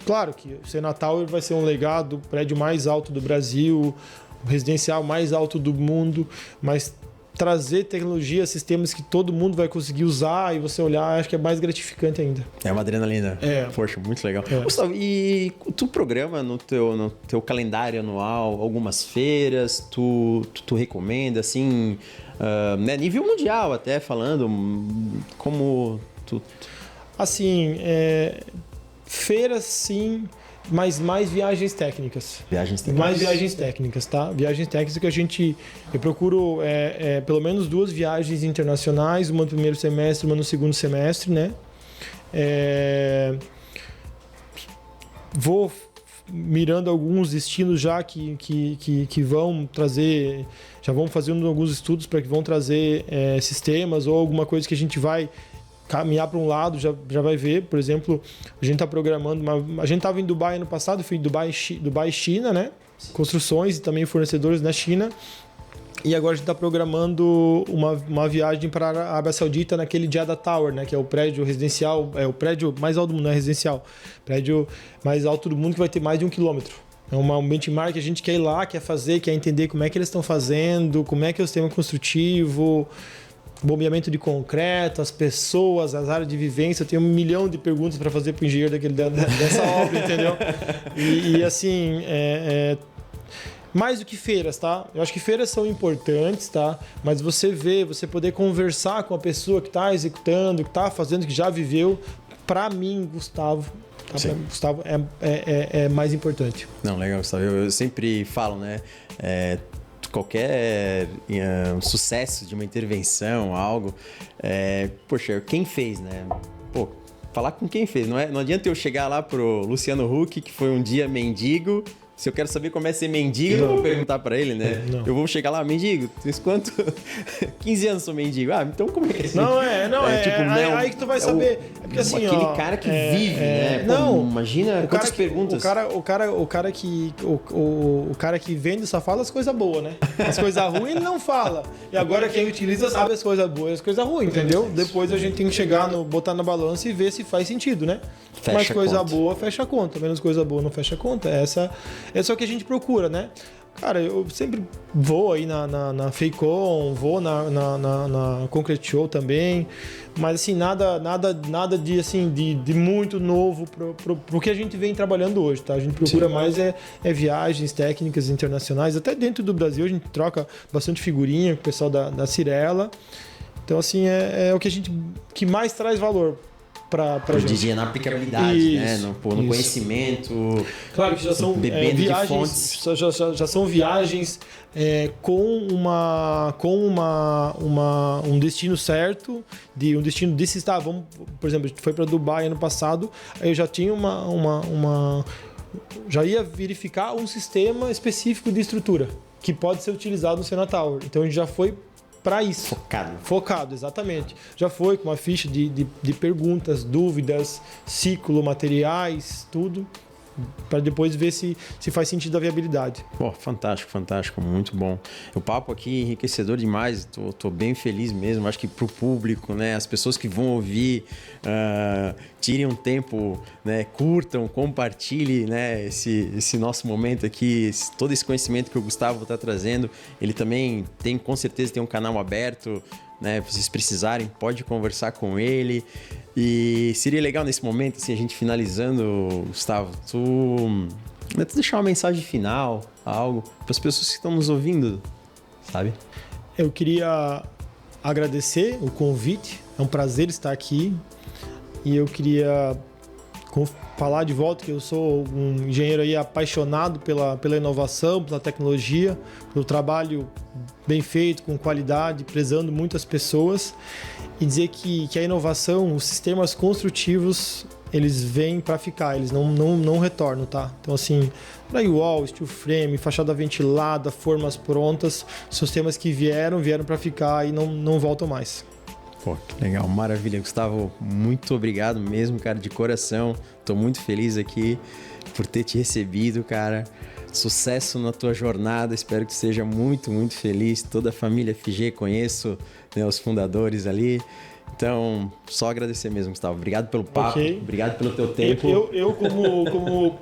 Claro que o Senatal vai ser um legado, o prédio mais alto do Brasil, o residencial mais alto do mundo, mas trazer tecnologia, sistemas que todo mundo vai conseguir usar e você olhar, acho que é mais gratificante ainda. É uma adrenalina. Poxa, muito legal. Gustavo, e tu programa no teu calendário anual algumas feiras? Tu recomenda, assim, né, nível mundial até, falando, como tu... Assim, feiras sim, mas mais viagens técnicas. Mais viagens técnicas, tá? Viagens técnicas que eu procuro pelo menos 2 viagens internacionais, uma no primeiro semestre, uma no segundo semestre, né? Vou mirando alguns destinos já que vão trazer, já vão fazendo alguns estudos para que vão trazer sistemas ou alguma coisa que a gente vai caminhar para um lado, já vai ver. Por exemplo, a gente está programando a gente estava em Dubai ano passado, fui em Dubai, China, né? Construções e também fornecedores na China. E agora a gente está programando uma viagem para a Arábia Saudita naquele Jeddah Tower, né? Que é o prédio residencial, é o prédio mais alto do mundo, não é residencial, prédio mais alto do mundo que vai ter mais de 1 quilômetro. É um benchmark que a gente quer ir lá, quer fazer, quer entender como é que eles estão fazendo, como é que é o sistema construtivo, bombeamento de concreto, as pessoas, as áreas de vivência. Eu tenho 1 milhão de perguntas para fazer para o engenheiro dessa obra, entendeu? E assim, mais do que feiras, tá? Eu acho que feiras são importantes, tá? Mas você poder conversar com a pessoa que está executando, que está fazendo, que já viveu, para mim, Gustavo, Gustavo é mais importante. Não, legal, Gustavo. Eu sempre falo, né? Qualquer sucesso de uma intervenção, algo, poxa, quem fez, né? Pô, falar com quem fez. Não adianta eu chegar lá pro Luciano Huck, que foi um dia mendigo. Se eu quero saber como é ser mendigo, eu não vou perguntar pra ele, né? Eu vou chegar lá, mendigo, tens quanto? 15 anos sou mendigo. Então como é que é isso? Aí que tu vai saber. É porque assim, aquele cara que vive, né? Pô, imagina quantas perguntas. O cara que vende só fala as coisas boas, né? As coisas ruins ele não fala. E agora quem utiliza sabe as coisas boas e as coisas ruins, entendeu? Depois a gente tem que chegar, botar na balança e ver se faz sentido, né? Mais coisa boa, fecha a conta. Menos coisa boa, não fecha a conta. Essa é o que a gente procura, né? Cara, eu sempre vou aí na Feicon, vou na Concrete Show também, mas assim, nada de muito novo pro que a gente vem trabalhando hoje, tá? A gente procura mais viagens técnicas internacionais, até dentro do Brasil a gente troca bastante figurinha com o pessoal da Cirela. Então, assim, é o que mais traz valor pra gente. Dizia na aplicabilidade, né? No conhecimento. Claro que já são viagens, já são viagens com um destino certo, um destino desse estado. Por exemplo, a gente foi para Dubai ano passado, aí eu já tinha já ia verificar um sistema específico de estrutura que pode ser utilizado no Senatal. Então a gente já foi para isso. Focado, exatamente. Já foi com uma ficha de perguntas, dúvidas, ciclo, materiais, tudo, para depois ver se faz sentido a viabilidade. Pô, fantástico, muito bom. O papo aqui enriquecedor demais, tô bem feliz mesmo. Acho que pro público, né, as pessoas que vão ouvir, tirem um tempo, né, curtam, compartilhem, né, esse nosso momento aqui, todo esse conhecimento que o Gustavo está trazendo. Ele também com certeza tem um canal aberto, né, se vocês precisarem, pode conversar com ele. E seria legal nesse momento, assim, a gente finalizando, Gustavo, tu deixar uma mensagem final, algo, para as pessoas que estão nos ouvindo, sabe? Eu queria agradecer o convite, é um prazer estar aqui. E eu queria falar de volta que eu sou um engenheiro aí apaixonado pela inovação, pela tecnologia, pelo trabalho bem feito, com qualidade, prezando muitas pessoas, e dizer que a inovação, os sistemas construtivos, eles vêm para ficar, eles não retornam, tá? Então, assim, drywall, steel frame, fachada ventilada, formas prontas, sistemas que vieram para ficar e não voltam mais. Pô, que legal, maravilha. Gustavo, muito obrigado mesmo, cara, de coração. Tô muito feliz aqui por ter te recebido, cara. Sucesso na tua jornada, espero que seja muito, muito feliz. Toda a família FG, conheço, né, os fundadores ali. Então, só agradecer mesmo, Gustavo. Obrigado pelo papo, obrigado pelo teu tempo. Eu como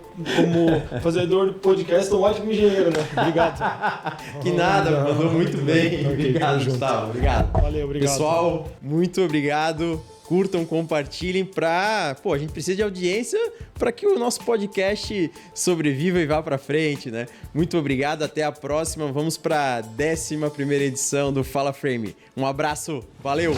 fazedor do podcast, sou um ótimo engenheiro, né? Obrigado. Que nada, mandou muito bem. Obrigado, Gustavo. Obrigado. Valeu, obrigado. Pessoal, muito obrigado. Curtam, compartilhem a gente precisa de audiência para que o nosso podcast sobreviva e vá para frente, né? Muito obrigado, até a próxima. Vamos para a 11ª edição do Fala Frame. Um abraço, valeu!